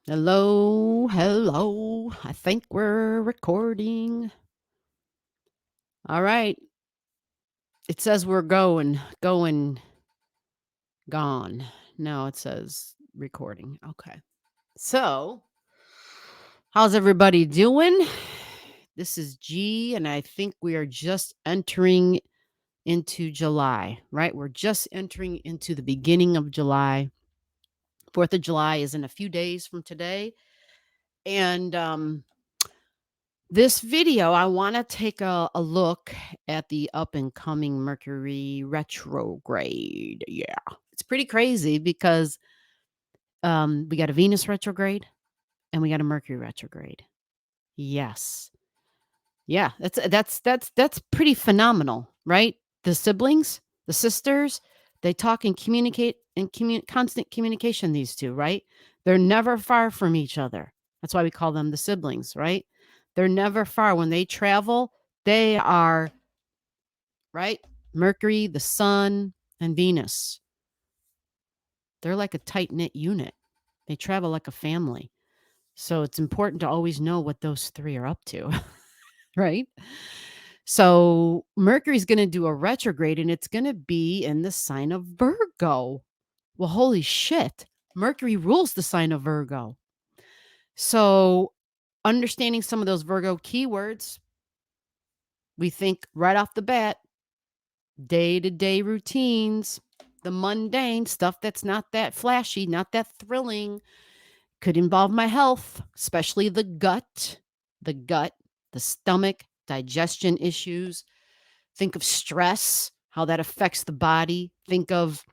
Hello, hello. I think we're recording. All right. It says we're gone. No, it says recording. Okay. So, how's everybody doing? This is G, and I think we are just entering into July, right? We're just entering into the beginning of July. 4th of July is in a few days from today. And this video, I want to take a look at the up and coming Mercury retrograde. Yeah, it's pretty crazy because we got a Venus retrograde and we got a Mercury retrograde. Yes, yeah, that's pretty phenomenal, right? The siblings, the sisters, they talk and communicate and constant communication. These two, right? They're never far from each other. That's why we call them the siblings, right? They're never far. When they travel, they are right. Mercury, the Sun, and Venus. They're like a tight knit unit. They travel like a family. So it's important to always know what those three are up to, right? So Mercury's going to do a retrograde and it's going to be in the sign of Virgo. Well, holy shit. Mercury rules the sign of Virgo. So understanding some of those Virgo keywords, we think right off the bat, day-to-day routines, the mundane stuff that's not that flashy, not that thrilling, could involve my health, especially the gut, the stomach, digestion issues. Think of stress, how that affects the body. Think of,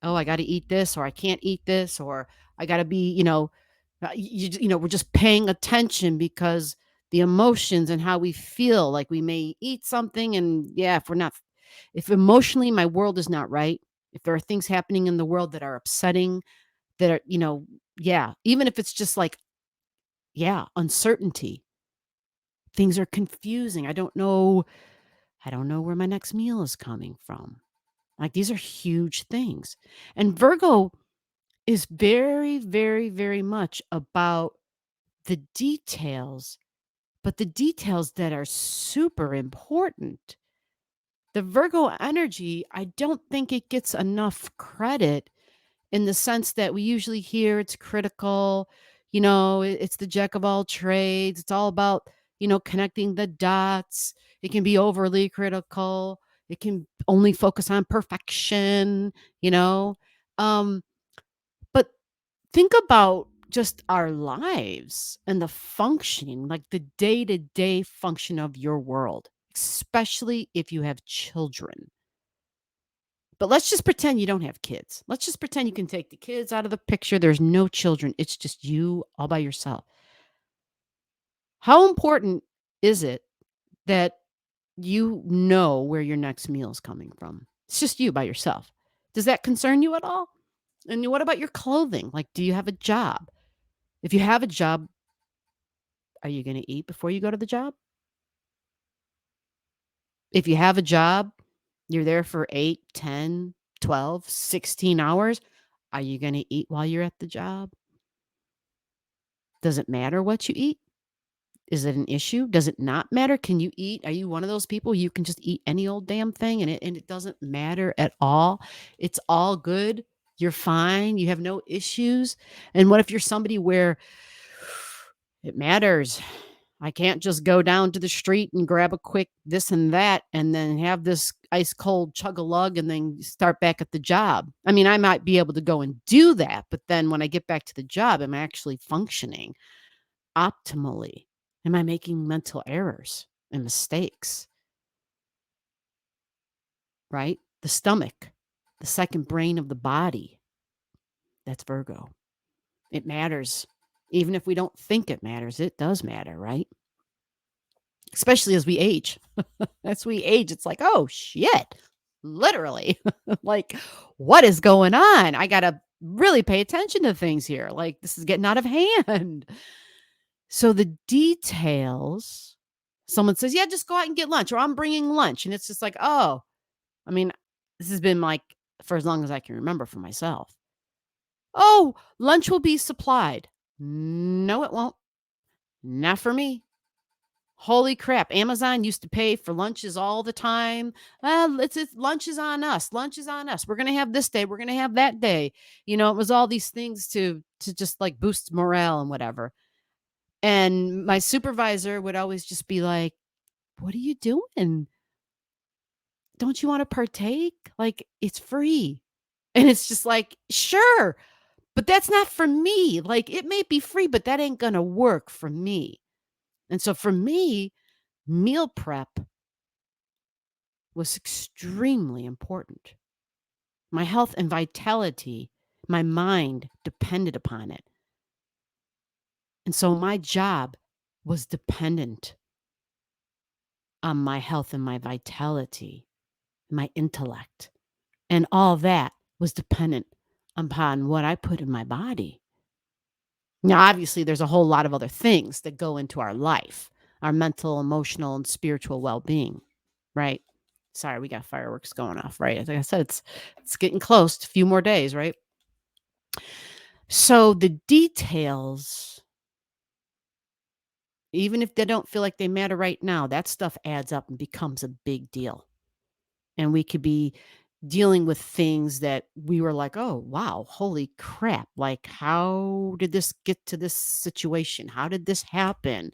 oh, I got to eat this, or I can't eat this, or I got to be, we're just paying attention because the emotions and how we feel like we may eat something. And yeah, if emotionally my world is not right, if there are things happening in the world that are upsetting, that are, yeah, even if it's just like, yeah, uncertainty, things are confusing. I don't know where my next meal is coming from. Like these are huge things. And Virgo is very, very, very much about the details, but the details that are super important. The Virgo energy, I don't think it gets enough credit in the sense that we usually hear it's critical, it's the jack of all trades. It's all about, connecting the dots. It can be overly critical. It can only focus on perfection, you know. Um, but think about just our lives and the functioning, like the day-to-day function of your world, especially if you have children. But let's just pretend you don't have kids. Let's just pretend you can take the kids out of the picture. There's no children. It's just you all by yourself. How important is it that you know where your next meal is coming from? It's just you by yourself. Does that concern you at all? And what about your clothing? Like, do you have a job? If you have a job, are you going to eat before you go to the job? If you have a job, you're there for 8, 10, 12, 16 hours. Are you going to eat while you're at the job? Does it matter what you eat? Is it an issue? Does it not matter? Can you eat? Are you one of those people you can just eat any old damn thing and it doesn't matter at all? It's all good. You're fine. You have no issues. And what if you're somebody where it matters? I can't just go down to the street and grab a quick this and that and then have this ice cold chug a lug and then start back at the job. I mean, I might be able to go and do that, but then when I get back to the job, am I actually functioning optimally? Am I making mental errors and mistakes? Right? The stomach, the second brain of the body. That's Virgo. It matters. Even if we don't think it matters, it does matter, right? Especially as we age. As we age, it's like, oh shit, literally. Like, what is going on? I got to really pay attention to things here. Like, this is getting out of hand. So, the details, someone says, yeah, just go out and get lunch, or I'm bringing lunch. And it's just like, oh, I mean, this has been like for as long as I can remember for myself. Oh, lunch will be supplied. No, it won't. Not for me. Holy crap. Amazon used to pay for lunches all the time. It's lunch is on us. Lunch is on us. We're gonna have this day. We're gonna have that day. It was all these things to just like boost morale and whatever. And my supervisor would always just be like, "What are you doing? Don't you want to partake? Like, it's free." And it's just like, sure, but that's not for me. Like, it may be free, but that ain't gonna work for me. And so for me, meal prep was extremely important. My health and vitality, my mind depended upon it. And so my job was dependent on my health and my vitality, my intellect. And all that was dependent upon what I put in my body. Now, obviously, there's a whole lot of other things that go into our life, our mental, emotional, and spiritual well being, right? Sorry, we got fireworks going off, right? Like I said, it's getting close, a few more days, right? So the details, even if they don't feel like they matter right now, that stuff adds up and becomes a big deal. And we could be dealing with things that we were like, oh, wow, holy crap. Like, how did this get to this situation? How did this happen?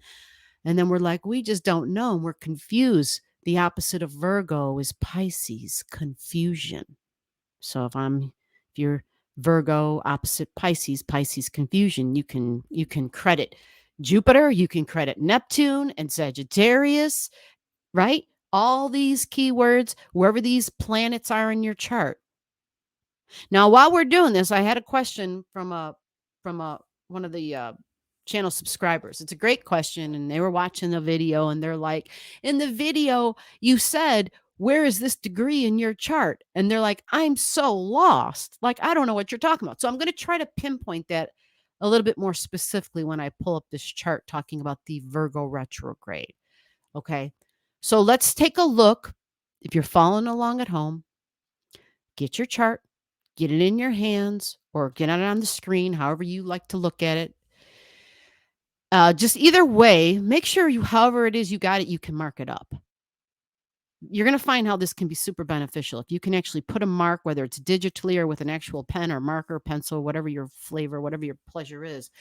And then we're like, we just don't know. And we're confused. The opposite of Virgo is Pisces, confusion. So if you're Virgo opposite Pisces, Pisces confusion, you can credit Jupiter, you can credit Neptune and Sagittarius, right? All these keywords, wherever these planets are in your chart. Now, while we're doing this, I had a question from one of the channel subscribers. It's a great question, and they were watching the video, and they're like, "In the video, you said, where is this degree in your chart?" And they're like, "I'm so lost. Like, I don't know what you're talking about." So I'm going to try to pinpoint that a little bit more specifically when I pull up this chart talking about the Virgo retrograde. Okay. So let's take a look. If you're following along at home, get your chart, get it in your hands, or get it on the screen, however you like to look at it. Just either way, make sure however it is you got it, you can mark it up. You're going to find how this can be super beneficial. If you can actually put a mark, whether it's digitally or with an actual pen or marker, pencil, whatever your flavor, whatever your pleasure is.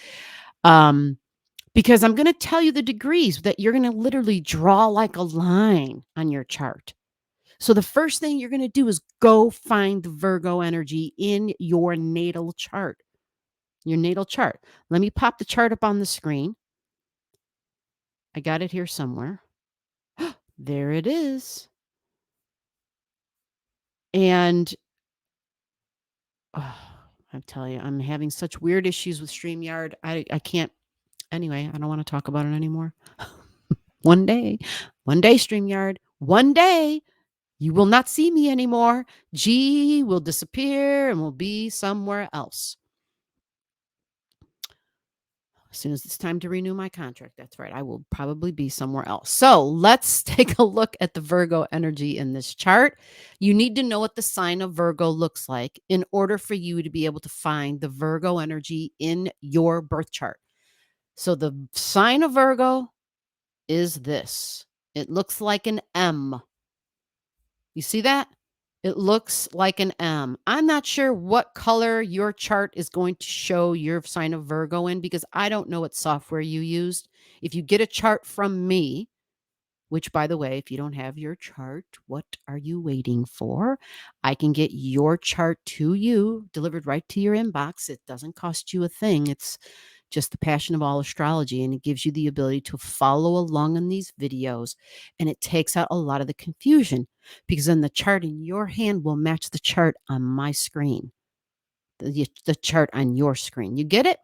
Um, because I'm going to tell you the degrees that you're going to literally draw like a line on your chart. So the first thing you're going to do is go find the Virgo energy in your natal chart. Your natal chart. Let me pop the chart up on the screen. I got it here somewhere. There it is. And oh, I tell you, I'm having such weird issues with StreamYard. I can't. Anyway, I don't want to talk about it anymore. One day, StreamYard, one day you will not see me anymore. G will disappear and will be somewhere else. As soon as it's time to renew my contract, that's right, I will probably be somewhere else. So let's take a look at the Virgo energy in this chart. You need to know what the sign of Virgo looks like in order for you to be able to find the Virgo energy in your birth chart. So the sign of Virgo is this. It looks like an M. You see that? It looks like an M. I'm not sure what color your chart is going to show your sign of Virgo in because I don't know what software you used. If you get a chart from me, which by the way, if you don't have your chart, what are you waiting for? I can get your chart to you, delivered right to your inbox. It doesn't cost you a thing. It's just the passion of all astrology, and it gives you the ability to follow along in these videos, and it takes out a lot of the confusion because then the chart in your hand will match the chart on my screen, the chart on your screen. You get it?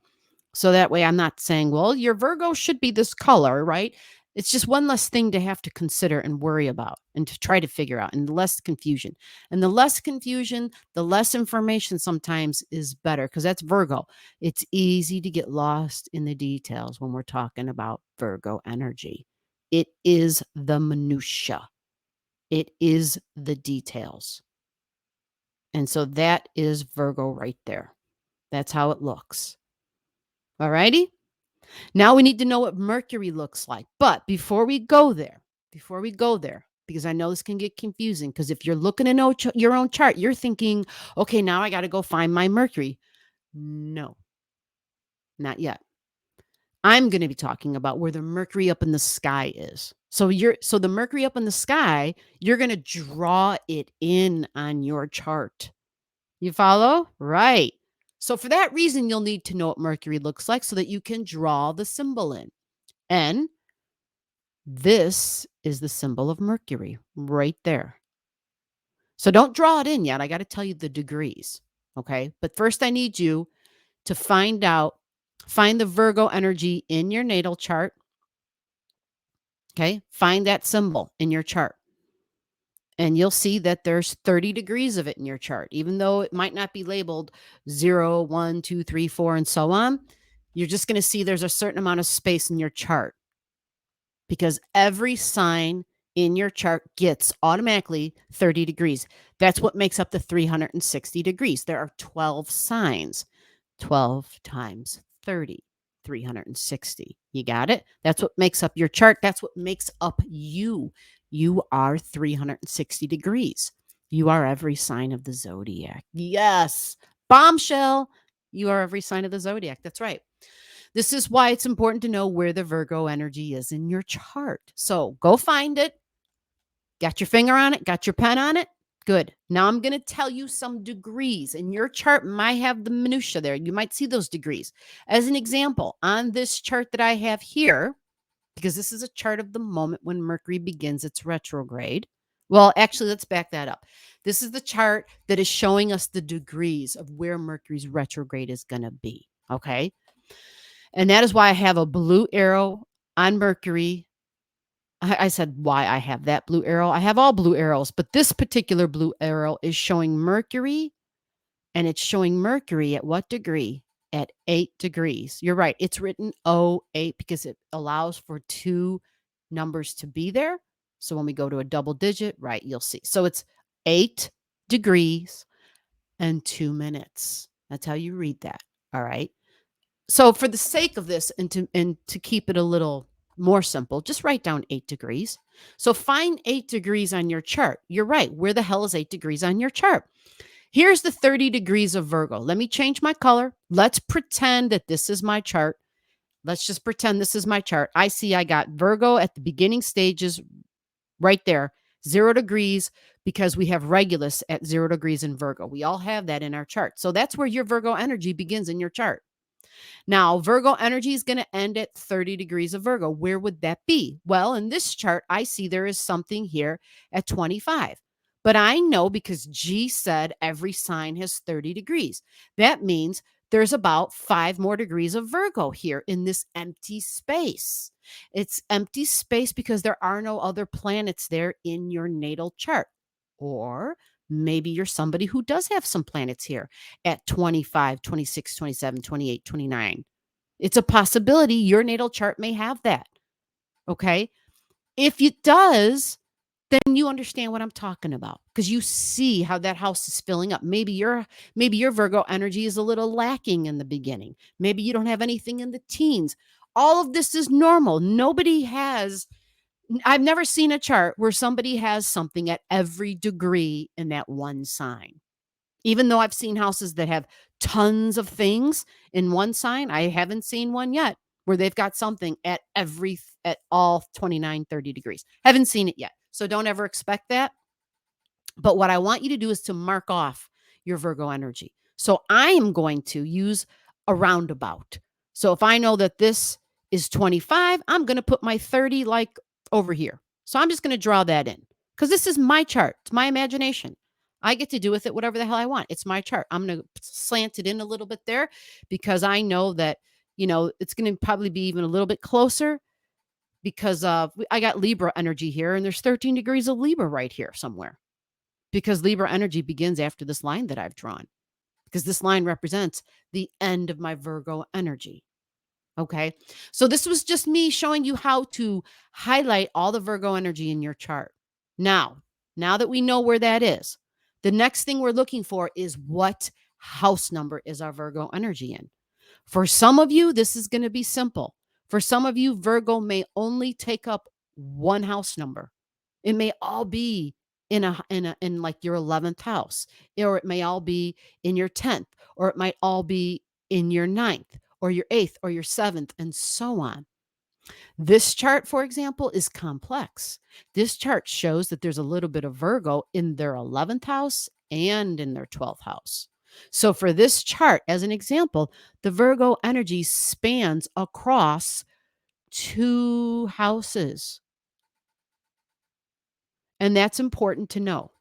So that way I'm not saying, well, your Virgo should be this color, right? It's just one less thing to have to consider and worry about and to try to figure out, and less confusion. And the less confusion, the less information sometimes is better because that's Virgo. It's easy to get lost in the details when we're talking about Virgo energy. It is the minutia. It is the details. And so that is Virgo right there. That's how it looks. All righty. Now we need to know what Mercury looks like. But before we go there, because I know this can get confusing, because if you're looking at your own chart, you're thinking, okay, now I got to go find my Mercury. No, not yet. I'm going to be talking about where the Mercury up in the sky is. So the Mercury up in the sky, you're going to draw it in on your chart. You follow? Right. So for that reason, you'll need to know what Mercury looks like so that you can draw the symbol in. And this is the symbol of Mercury right there. So don't draw it in yet. I got to tell you the degrees. Okay. But first, I need you to find the Virgo energy in your natal chart. Okay. Find that symbol in your chart. And you'll see that there's 30 degrees of it in your chart, even though it might not be labeled 0, 1, 2, 3, 4, and so on. You're just going to see there's a certain amount of space in your chart because every sign in your chart gets automatically 30 degrees. That's what makes up the 360 degrees. There are 12 signs. 12 times 30, 360. You got it? That's what makes up your chart. That's what makes up you. You are 360 degrees. You are every sign of the zodiac. Yes. Bombshell. You are every sign of the zodiac. That's right. This is why it's important to know where the Virgo energy is in your chart. So go find it. Got your finger on it? Got your pen on it? Good. Now I'm going to tell you some degrees, and your chart might have the minutia there. You might see those degrees. As an example, on this chart that I have here, because this is a chart of the moment when Mercury begins its retrograde. Well, actually, let's back that up. This is the chart that is showing us the degrees of where Mercury's retrograde is going to be. Okay. And that is why I have a blue arrow on Mercury. I said why I have that blue arrow. I have all blue arrows, but this particular blue arrow is showing Mercury, and it's showing Mercury at what degree? At 8 degrees. You're right. It's written O8 because it allows for two numbers to be there. So when we go to a double digit, right, you'll see. So it's 8 degrees and 2 minutes. That's how you read that. All right. So for the sake of this and to keep it a little more simple, just write down 8 degrees. So find 8 degrees on your chart. You're right. Where the hell is 8 degrees on your chart? Here's the 30 degrees of Virgo. Let me change my color. Let's pretend that this is my chart. Let's just pretend this is my chart. I got Virgo at the beginning stages right there, 0 degrees, because we have Regulus at 0 degrees in Virgo. We all have that in our chart. So that's where your Virgo energy begins in your chart. Now, Virgo energy is going to end at 30 degrees of Virgo. Where would that be? Well, in this chart, I see there is something here at 25. But I know because G said every sign has 30 degrees. That means there's about 5 more degrees of Virgo here in this empty space. It's empty space because there are no other planets there in your natal chart. Or maybe you're somebody who does have some planets here at 25, 26, 27, 28, 29. It's a possibility your natal chart may have that. Okay. If it does, then you understand what I'm talking about because you see how that house is filling up. Maybe your Virgo energy is a little lacking in the beginning. Maybe you don't have anything in the teens. All of this is normal. I've never seen a chart where somebody has something at every degree in that one sign. Even though I've seen houses that have tons of things in one sign, I haven't seen one yet where they've got something at all 29, 30 degrees. Haven't seen it yet. So don't ever expect that. But what I want you to do is to mark off your Virgo energy. So I am going to use a roundabout. So if I know that this is 25, I'm going to put my 30 like over here. So I'm just going to draw that in because this is my chart. It's my imagination. I get to do with it whatever the hell I want. It's my chart. I'm going to slant it in a little bit there because I know that, it's going to probably be even a little bit closer because I got Libra energy here and there's 13 degrees of Libra right here somewhere because Libra energy begins after this line that I've drawn because this line represents the end of my Virgo energy. Okay. So this was just me showing you how to highlight all the Virgo energy in your chart. Now that we know where that is, the next thing we're looking for is what house number is our Virgo energy in. For some of you, this is going to be simple. For some of you, Virgo may only take up one house number. It may all be in like your 11th house, or it may all be in your 10th, or it might all be in your ninth, or your 8th, or your 7th, and so on. This chart, for example, is complex. This chart shows that there's a little bit of Virgo in their 11th house and in their 12th house. So, for this chart, as an example, the Virgo energy spans across two houses. And that's important to know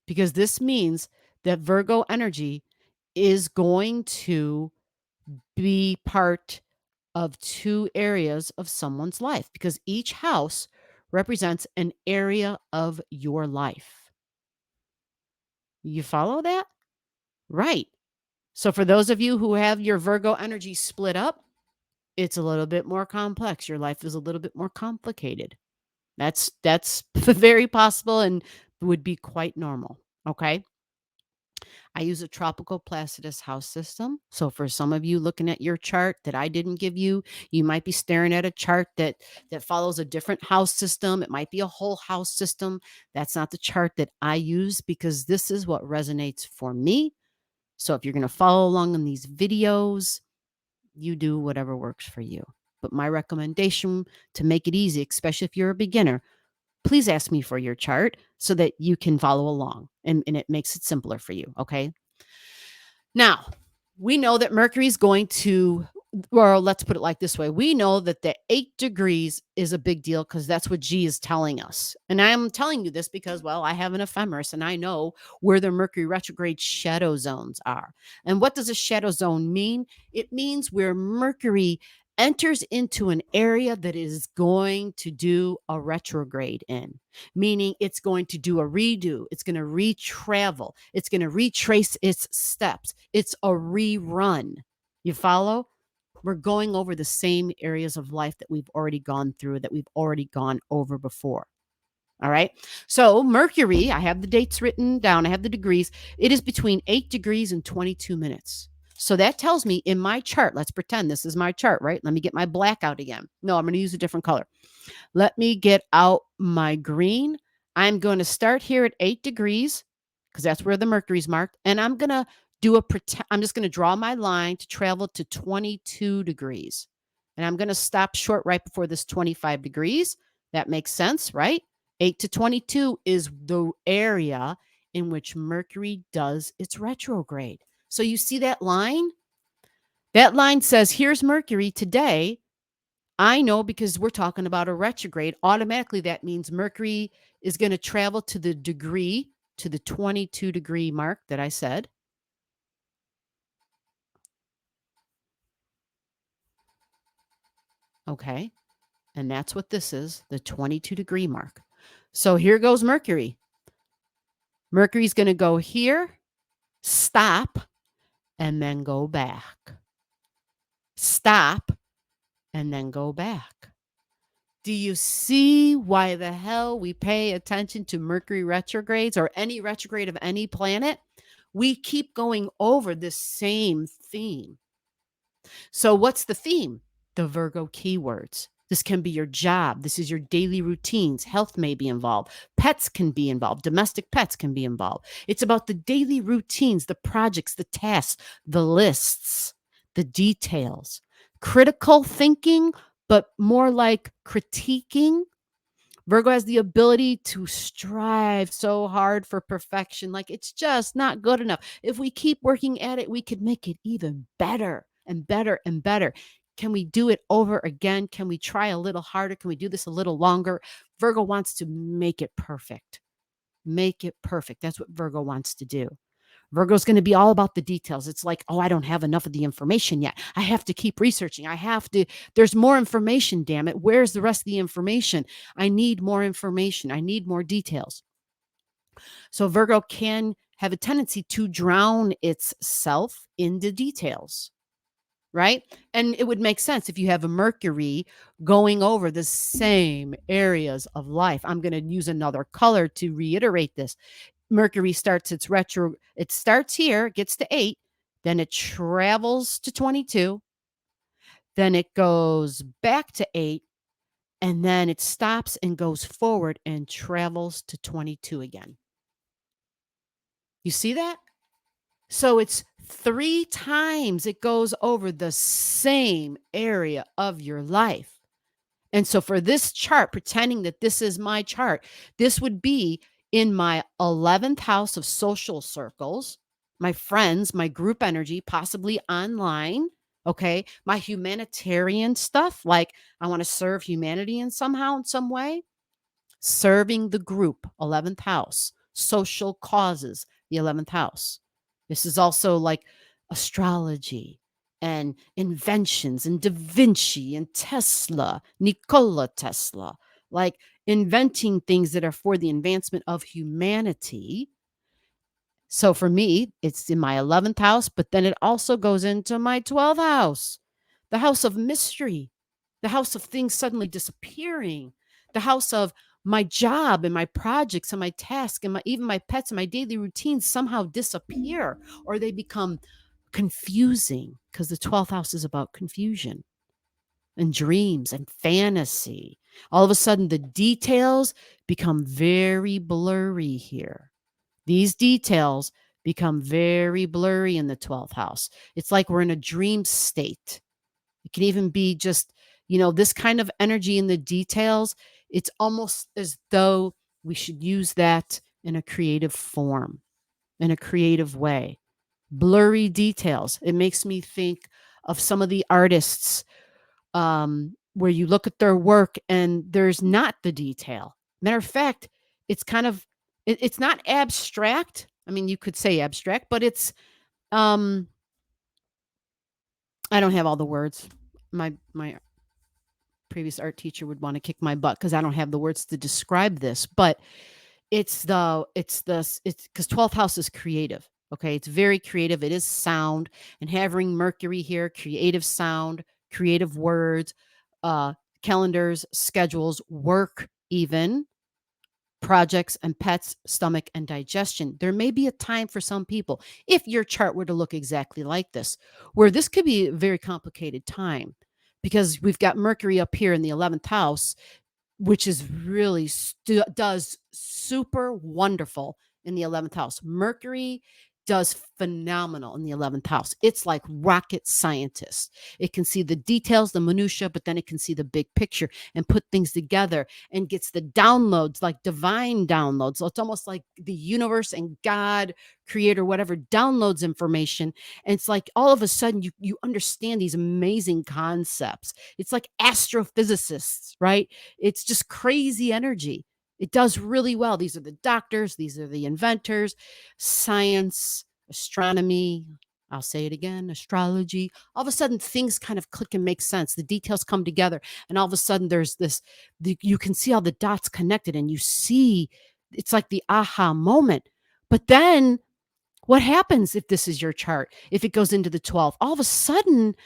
because this means that Virgo energy is going to be part of two areas of someone's life because each house represents an area of your life. You follow that? Right. So for those of you who have your Virgo energy split up, it's a little bit more complex. Your life is a little bit more complicated. That's very possible and would be quite normal. Okay? I use a tropical Placidus house system. So for some of you looking at your chart that I didn't give you, you might be staring at a chart that follows a different house system. It might be a whole house system. That's not the chart that I use because this is what resonates for me. So if you're going to follow along in these videos, you do whatever works for you. But my recommendation to make it easy, especially if you're a beginner, please ask me for your chart so that you can follow along and it makes it simpler for you. Okay. Now, we know that Mercury is going to, or let's put it like this way. We know that the 8 degrees is a big deal because that's what G is telling us. And I'm telling you this because, well, I have an ephemeris and I know where the Mercury retrograde shadow zones are. And what does a shadow zone mean? It means where Mercury enters into an area that is going to do a retrograde in, meaning it's going to do a redo, it's going to retravel, it's going to retrace its steps, it's a rerun. You follow? We're going over the same areas of life that we've already gone through, that we've already gone over before. All right. So, Mercury, I have the dates written down, I have the degrees. It is between 8 degrees and 22 minutes. So that tells me in my chart, let's pretend this is my chart, right? Let me get my black out again. No, I'm going to use a different color. Let me get out my green. I'm going to start here at 8 degrees because that's where the Mercury's marked. And I'm going to I'm just going to draw my line to travel to 22 degrees. And I'm going to stop short right before this 25 degrees. That makes sense, right? 8 to 22 is the area in which Mercury does its retrograde. So you see that line? That line says, here's Mercury today. I know because we're talking about a retrograde. Automatically, that means Mercury is going to travel to the 22-degree mark that I said. Okay. And that's what this is, the 22-degree mark. So here goes Mercury. Mercury's going to go here, stop, and then go back. Stop, and then go back. Do you see why the hell we pay attention to Mercury retrogrades or any retrograde of any planet? We keep going over the same theme. So, what's the theme? The Virgo keywords. This can be your job. This is your daily routines. Health may be involved. Pets can be involved. Domestic pets can be involved. It's about the daily routines, the projects, the tasks, the lists, the details. Critical thinking, but more like critiquing. Virgo has the ability to strive so hard for perfection. Like it's just not good enough. If we keep working at it, we could make it even better and better and better. Can we do it over again? Can we try a little harder? Can we do this a little longer? Virgo wants to make it perfect. Make it perfect. That's what Virgo wants to do. Virgo's going to be all about the details. It's like, oh, I don't have enough of the information yet. I have to keep researching. There's more information, damn it. Where's the rest of the information? I need more information. I need more details. So Virgo can have a tendency to drown itself in the details, right? And it would make sense if you have a Mercury going over the same areas of life. I'm going to use another color to reiterate this. Mercury starts its retro, it starts here, gets to 8, then it travels to 22, then it goes back to 8, and then it stops and goes forward and travels to 22 again. You see that? So it's 3 times it goes over the same area of your life. And so for this chart, pretending that this is my chart, this would be in my 11th house of social circles, my friends, my group energy, possibly online. Okay. My humanitarian stuff, like I want to serve humanity in somehow, in some way. Serving the group, 11th house. Social causes, the 11th house. This is also like astrology and inventions and Da Vinci and Tesla, Nikola Tesla, like inventing things that are for the advancement of humanity. So for me, it's in my 11th house, but then it also goes into my 12th house, the house of mystery, the house of things suddenly disappearing, the house of my job and my projects and my tasks and even my pets and my daily routines somehow disappear or they become confusing because the 12th house is about confusion and dreams and fantasy. All of a sudden, the details become very blurry here. These details become very blurry in the 12th house. It's like we're in a dream state. It can even be just, this kind of energy in the details. It's almost as though we should use that in a creative form, in a creative way. Blurry details. It makes me think of some of the artists where you look at their work and there's not the detail. Matter of fact, it's kind of it's not abstract. I mean, you could say abstract, but it's um I don't have all the words. My previous art teacher would want to kick my butt because I don't have the words to describe this, but it's because 12th house is creative. Okay. It's very creative. It is sound, and having Mercury here, creative sound, creative words, uh, calendars, schedules, work, even projects and pets, stomach and digestion. There may be a time for some people, if your chart were to look exactly like this, where this could be a very complicated time because we've got Mercury up here in the 11th house, which is really does super wonderful in the 11th house. Mercury does phenomenal in the 11th house. It's like rocket scientist. It can see the details, the minutia, but then it can see the big picture and put things together and gets the downloads, like divine downloads. So it's almost like the universe and God, creator, whatever, downloads information. And it's like all of a sudden you understand these amazing concepts. It's like astrophysicists, right? It's just crazy energy. It does really well. These are the doctors, these are the inventors, science, astronomy. I'll say it again, astrology. All of a sudden, things kind of click and make sense. The details come together. And all of a sudden, there's you can see all the dots connected and you see it's like the aha moment. But then what happens if this is your chart? If it goes into the 12th, all of a sudden,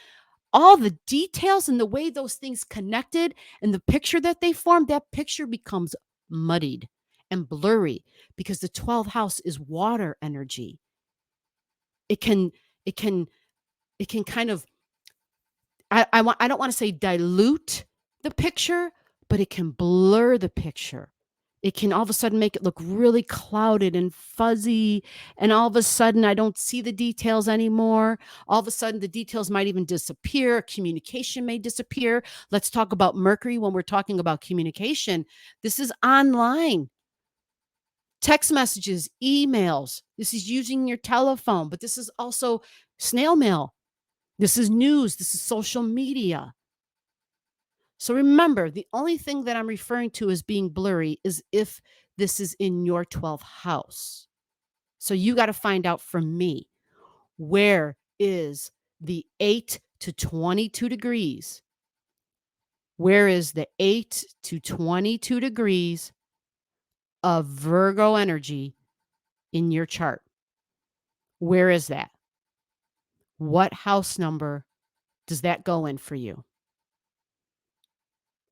all the details and the way those things connected and the picture that they formed, that picture becomes muddied and blurry because the 12th house is water energy. It can, it can, it can kind of, I don't want to say dilute the picture, but it can blur the picture. It can all of a sudden make it look really clouded and fuzzy. And all of a sudden, I don't see the details anymore. All of a sudden, the details might even disappear. Communication may disappear. Let's talk about Mercury when we're talking about communication. This is online, text messages, emails. This is using your telephone, but this is also snail mail. This is news. This is social media. So remember, the only thing that I'm referring to as being blurry is if this is in your 12th house. So you got to find out from me, where is the 8 to 22 degrees? Where is the 8 to 22 degrees of Virgo energy in your chart? Where is that? What house number does that go in for you?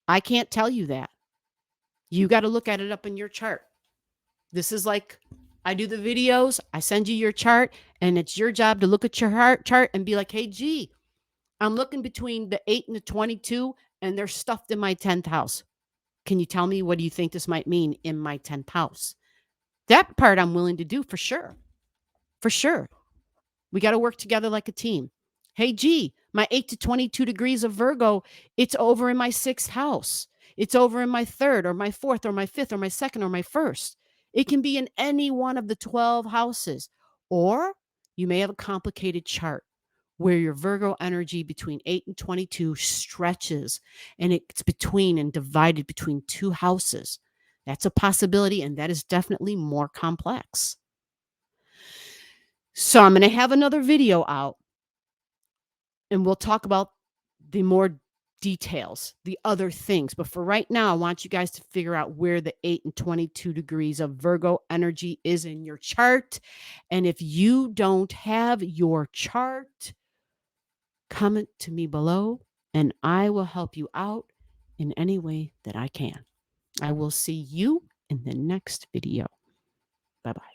I can't tell you that. You got to look at it up in your chart. This is like I do the videos, I send you your chart, and it's your job to look at your chart and be like, hey, gee, I'm looking between the 8 and the 22, and they're stuffed in my 10th house. Can you tell me what do you think this might mean in my 10th house? That part I'm willing to do for sure. For sure. We got to work together like a team. Hey, G, my 8 to 22 degrees of Virgo, it's over in my 6th house. It's over in my 3rd or my 4th or my 5th or my 2nd or my 1st. It can be in any one of the 12 houses. Or you may have a complicated chart where your Virgo energy between 8 and 22 stretches and it's between and divided between two houses. That's a possibility, and that is definitely more complex. So I'm going to have another video out and we'll talk about the more details, the other things. But for right now, I want you guys to figure out where the 8 and 22 degrees of Virgo energy is in your chart. And if you don't have your chart, comment to me below and I will help you out in any way that I can. I will see you in the next video. Bye-bye.